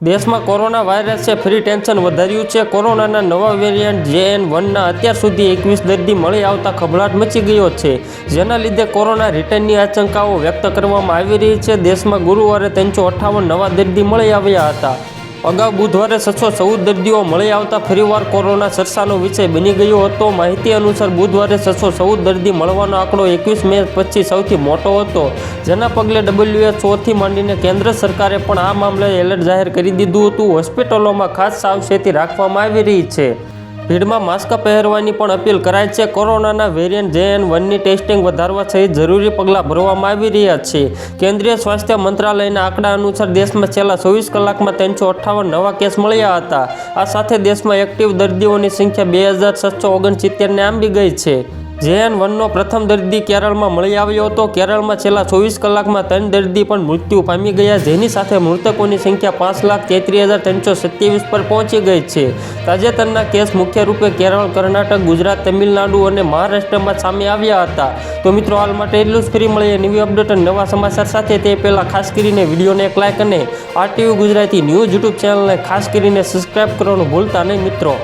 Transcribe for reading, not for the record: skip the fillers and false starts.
દેશમાં કોરોના વાયરસે ફરી ટેન્શન વધાર્યું છે। કોરોનાના નવા વેરિયન્ટ JN.1ના અત્યાર સુધી 21 દર્દી મળી આવતા ખળભળાટ મચી ગયો છે, જેના લીધે કોરોના રિટર્નની આશંકાઓ વ્યક્ત કરવામાં આવી રહી છે। દેશમાં ગુરુવારે 358 નવા દર્દી મળી આવ્યા હતા। અગાઉ બુધવારે 614 દર્દીઓ મળી આવતા ફરીવાર કોરોના ચર્ચાનો વિષય બની ગયો હતો। માહિતી અનુસાર બુધવારે 614 દર્દી મળવાનો આંકડો 21 મે પછી સૌથી મોટો હતો, જેના પગલે WHO માંડીને કેન્દ્ર સરકારે પણ આ મામલે એલર્ટ જાહેર કરી દીધું હતું। હોસ્પિટલોમાં ખાસ સાવચેતી રાખવામાં આવી રહી છે। ભીડમાં માસ્ક પહેરવાની પણ અપીલ કરાઈ છે। કોરોનાના વેરિયન્ટ JN.1ની ટેસ્ટિંગ વધારવા સહિત જરૂરી પગલાં ભરવામાં આવી રહ્યા છે। કેન્દ્રીય સ્વાસ્થ્ય મંત્રાલયના આંકડા અનુસાર દેશમાં છેલ્લા 24 કલાકમાં 358 નવા કેસ મળ્યા હતા। આ સાથે દેશમાં એક્ટિવ દર્દીઓની સંખ્યા 2669ને આંબી ગઈ છે। JN.1નો પ્રથમ દર્દી કેરળમાં મળી આવ્યો હતો। કેરળમાં છેલ્લા 24 કલાકમાં 3 દર્દી પણ મૃત્યુ પામી ગયા, જેની સાથે મૃતકોની સંખ્યા 5,33,327 પર પહોંચી ગઈ છે। તાજેતરના કેસ મુખ્ય રૂપે કેરળ, કર્ણાટક, ગુજરાત, તમિલનાડુ અને મહારાષ્ટ્રમાં સામે આવ્યા હતા। તો મિત્રો, હાલ માટે એટલું જ। ફરી મળીએ નવી અપડેટ અને નવા સમાચાર સાથે। તે પહેલાં ખાસ કરીને વિડીયોને એક લાઇક અને RTV ગુજરાતી ન્યૂઝ યુટ્યુબ ચેનલને ખાસ કરીને સબસ્ક્રાઈબ કરવાનું ભૂલતા નહીં મિત્રો।